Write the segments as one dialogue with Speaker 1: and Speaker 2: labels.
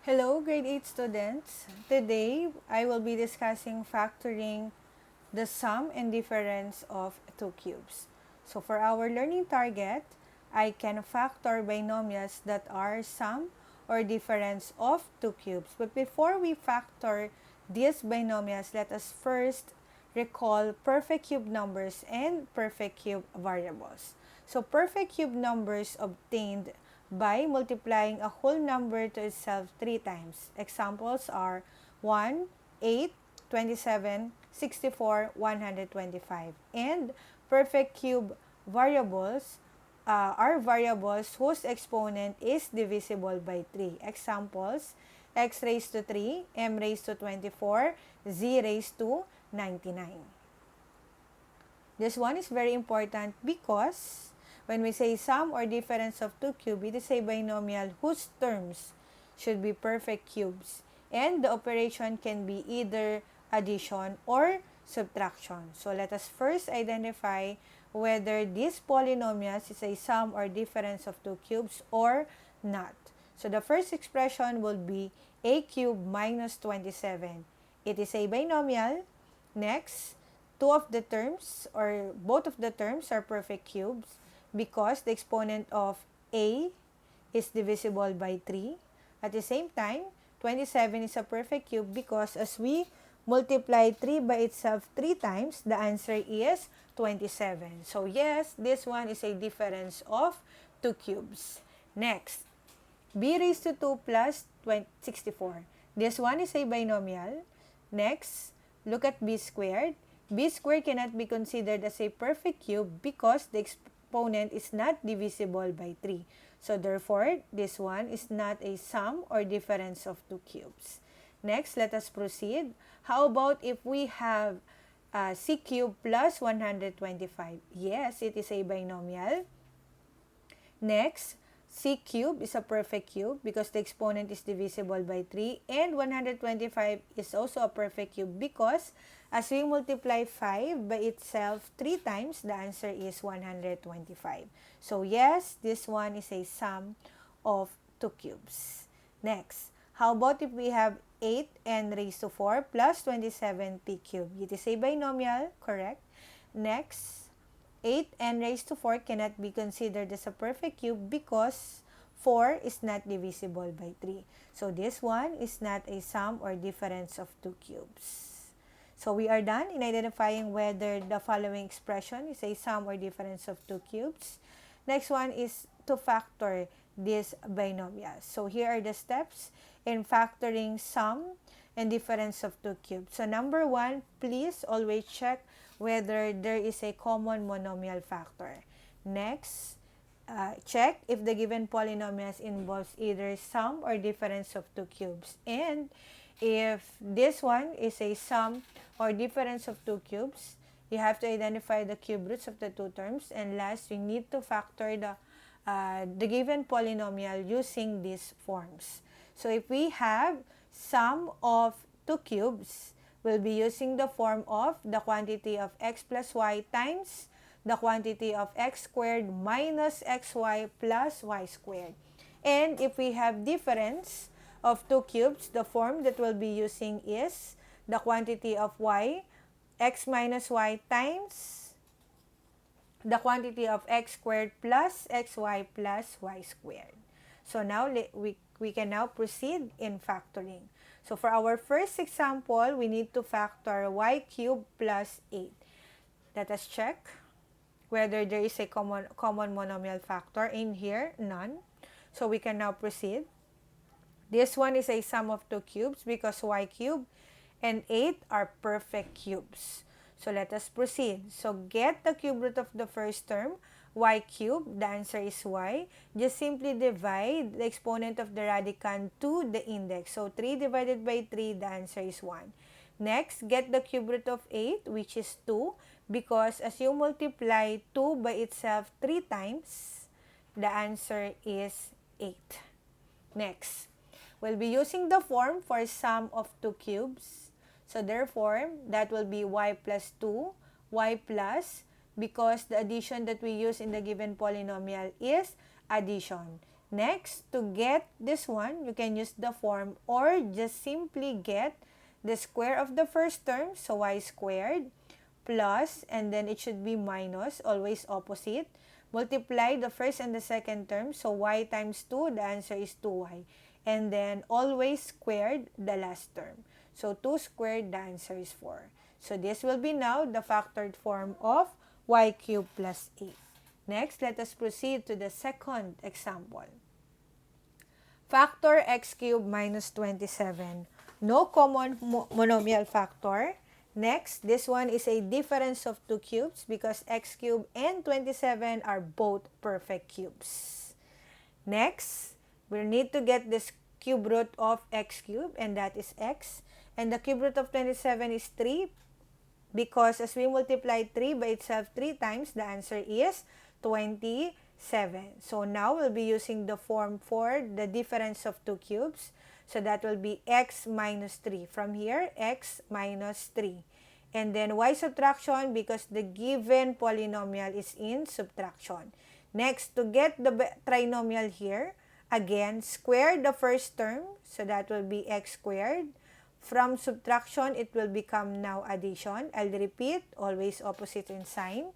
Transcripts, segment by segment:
Speaker 1: Hello, grade 8 students. Today, I will be discussing factoring the sum and difference of two cubes. So for our learning target, I can factor binomials that are sum or difference of two cubes. But before we factor these binomials, let us first recall perfect cube numbers and perfect cube variables. So perfect cube numbers obtained by multiplying a whole number to itself 3 times. Examples are 1, 8, 27, 64, 125. And perfect cube variables are variables whose exponent is divisible by 3. Examples, x raised to 3, m raised to 24, z raised to 99. This one is very important because when we say sum or difference of two cubes, it is a binomial whose terms should be perfect cubes. And the operation can be either addition or subtraction. So let us first identify whether this polynomial is a sum or difference of two cubes or not. So the first expression will be a cube minus 27. It is a binomial. Next, two of the terms or both of the terms are perfect cubes because the exponent of a is divisible by 3. At the same time, 27 is a perfect cube because as we multiply 3 by itself 3 times, the answer is 27. So yes, this one is a difference of two cubes. Next, b raised to 2 plus 64. This one is a binomial. Next, look at b squared. B squared cannot be considered as a perfect cube because the exponent is not divisible by 3. So therefore, this one is not a sum or difference of two cubes. Next, let us proceed. How about if we have c cubed plus 125? Yes, it is a binomial. Next, c cubed is a perfect cube because the exponent is divisible by 3, and 125 is also a perfect cube because as we multiply 5 by itself 3 times, the answer is 125. So yes, this one is a sum of two cubes. Next, how about if we have 8n raised to 4 plus 27p cubed? It is a binomial, correct? Next, 8n raised to 4 cannot be considered as a perfect cube because 4 is not divisible by 3. So this one is not a sum or difference of two cubes. So we are done in identifying whether the following expression is a sum or difference of two cubes. Next one is to factor this binomial. So here are the steps in factoring sum and difference of two cubes. So number 1, please always check whether there is a common monomial factor. Next, check if the given polynomial involves either sum or difference of two cubes. And if this one is a sum or difference of two cubes, you have to identify the cube roots of the two terms. And last, we need to factor the given polynomial using these forms. So if we have sum of two cubes, we'll be using the form of the quantity of x plus y times the quantity of x squared minus xy plus y squared. And if we have difference of two cubes, the form that we'll be using is the quantity of y, x minus y times the quantity of x squared plus xy plus y squared. So now we can now proceed in factoring. So for our first example, we need to factor y cubed plus 8. Let us check whether there is a common monomial factor. In here, none. So we can now proceed. This one is a sum of two cubes because y cubed and 8 are perfect cubes. So let us proceed. So get the cube root of the first term, y cubed, the answer is y. Just simply divide the exponent of the radicand to the index. So 3 divided by 3, the answer is 1. Next, get the cube root of 8, which is 2, because as you multiply 2 by itself 3 times, the answer is 8. Next, we'll be using the form for sum of two cubes. So therefore, that will be y plus 2, y plus, because the addition that we use in the given polynomial is addition. Next, to get this one, you can use the form or just simply get the square of the first term, so y squared, plus, and then it should be minus, always opposite. Multiply the first and the second term, so y times 2, the answer is 2y. And then always squared the last term. So 2 squared, the answer is 4. So this will be now the factored form of y cubed plus 8. Next, let us proceed to the second example. Factor x cubed minus 27. No common monomial factor. Next, this one is a difference of two cubes because x cubed and 27 are both perfect cubes. Next, we need to get this cube root of x cubed, and that is x. And the cube root of 27 is 3 because as we multiply 3 by itself 3 times, the answer is 27. So now we'll be using the form for the difference of two cubes. So that will be x minus 3. From here, x minus 3. And then y subtraction because the given polynomial is in subtraction. Next, to get the trinomial here, again, square the first term. So that will be x squared. From subtraction, it will become now addition. I'll repeat, always opposite in sign.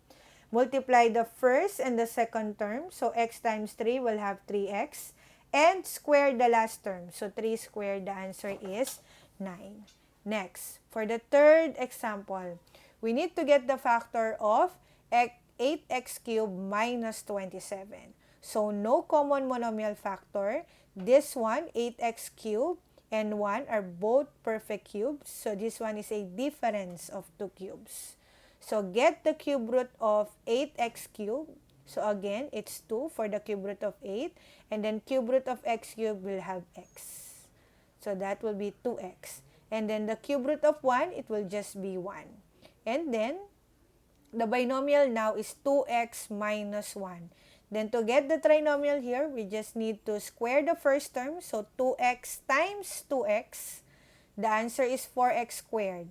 Speaker 1: Multiply the first and the second term. So x times 3 will have 3x. And square the last term. So 3 squared, the answer is 9. Next, for the third example, we need to get the factor of 8x cubed minus 27. So no common monomial factor. This one, 8x cubed, and 1 are both perfect cubes. So this one is a difference of two cubes. So get the cube root of 8x cubed. So again, it's 2 for the cube root of 8. And then cube root of x cubed will have x. So that will be 2x. And then the cube root of 1, it will just be 1. And then the binomial now is 2x minus 1. Then to get the trinomial here, we just need to square the first term. So 2x times 2x, the answer is 4x squared.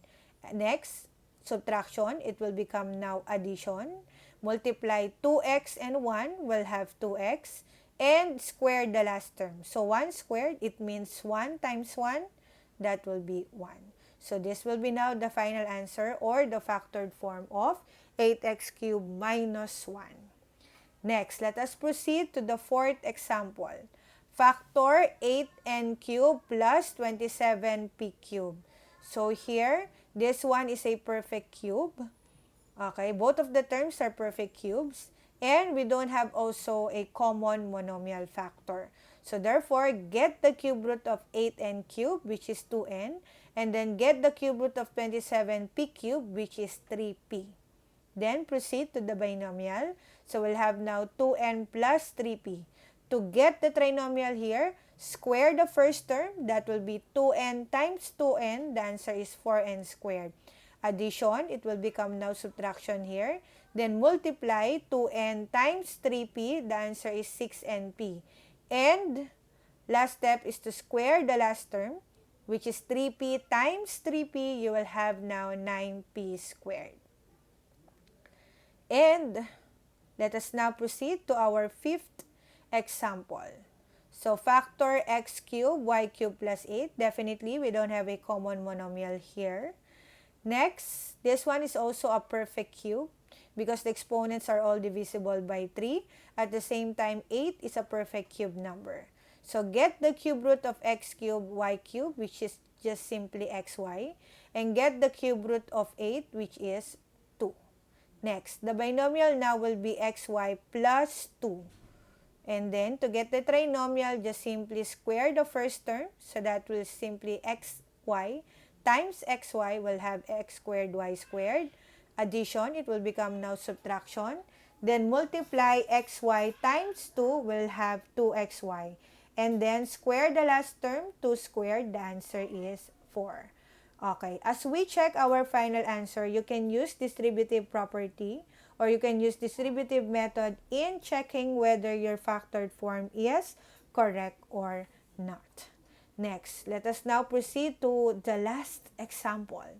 Speaker 1: Next, subtraction, it will become now addition. Multiply 2x and 1 will have 2x. And square the last term. So 1 squared, it means 1 times 1, that will be 1. So this will be now the final answer or the factored form of 8x cubed minus 1. Next, let us proceed to the fourth example. Factor 8n cubed plus 27p cubed. So here, this one is a perfect cube. Okay, both of the terms are perfect cubes. And we don't have also a common monomial factor. So therefore, get the cube root of 8n cubed, which is 2n. And then get the cube root of 27p cubed, which is 3p. Then proceed to the binomial. So we'll have now 2n plus 3p. To get the trinomial here, square the first term. That will be 2n times 2n. The answer is 4n squared. Addition, it will become now subtraction here. Then multiply 2n times 3p. The answer is 6np. And last step is to square the last term, which is 3p times 3p. You will have now 9p squared. And let us now proceed to our fifth example. So factor x cubed, y cubed plus 8. Definitely, we don't have a common monomial here. Next, this one is also a perfect cube because the exponents are all divisible by 3. At the same time, 8 is a perfect cube number. So get the cube root of x cubed, y cubed, which is just simply xy. And get the cube root of 8, which is 2. Next, the binomial now will be xy plus 2. And then, to get the trinomial, just simply square the first term. So that will simply xy times xy will have x squared, y squared. Addition, it will become now subtraction. Then multiply xy times 2 will have 2xy. And then square the last term, 2 squared, the answer is 4. Okay, as we check our final answer, you can use distributive property or you can use distributive method in checking whether your factored form is correct or not. Next, let us now proceed to the last example.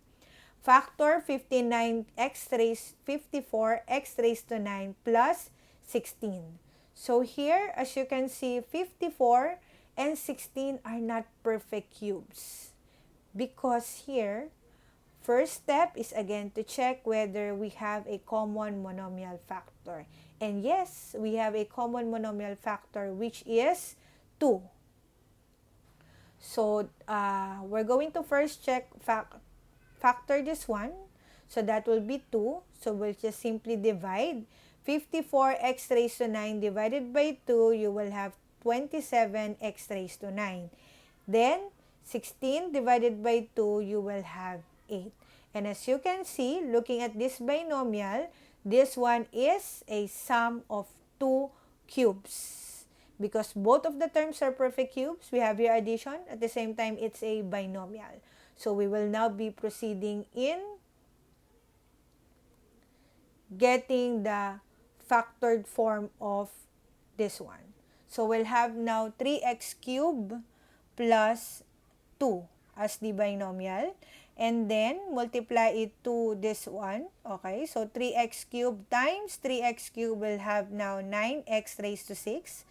Speaker 1: Factor 59 x raised 54 x raised to 9 plus 16. So here, as you can see, 54 and 16 are not perfect cubes. Because here, first step is again to check whether we have a common monomial factor. And yes, we have a common monomial factor which is 2. So, we're going to first check factor this one. So, that will be 2. So, we'll just simply divide 54x raised to 9 divided by 2. You will have 27x raised to 9. Then, 16 divided by 2, you will have 8. And as you can see, looking at this binomial, this one is a sum of 2 cubes. Because both of the terms are perfect cubes, we have here addition. At the same time, it's a binomial. So we will now be proceeding in getting the factored form of this one. So we'll have now 3x cubed plus 2 as the binomial. And then, multiply it to this one. Okay, so 3x cubed times 3x cubed will have now 9x raised to 6.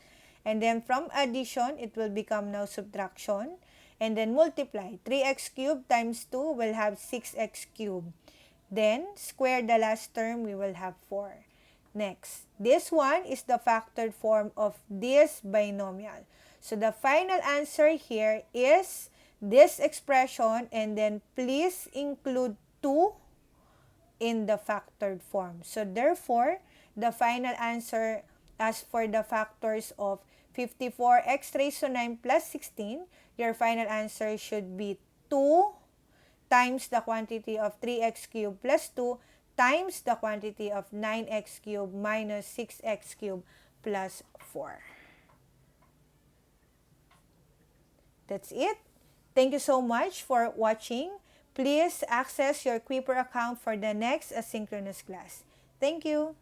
Speaker 1: And then, from addition, it will become now subtraction. And then, multiply. 3x cubed times 2 will have 6x cubed. Then, square the last term, we will have 4. Next, this one is the factored form of this binomial. So, the final answer here is this expression, and then please include 2 in the factored form. So, therefore, the final answer as for the factors of 54x raised to 9 plus 16, your final answer should be 2 times the quantity of 3x cubed plus 2 times the quantity of 9x cubed minus 6x cubed plus 4. That's it. Thank you so much for watching. Please access your Quipper account for the next asynchronous class. Thank you.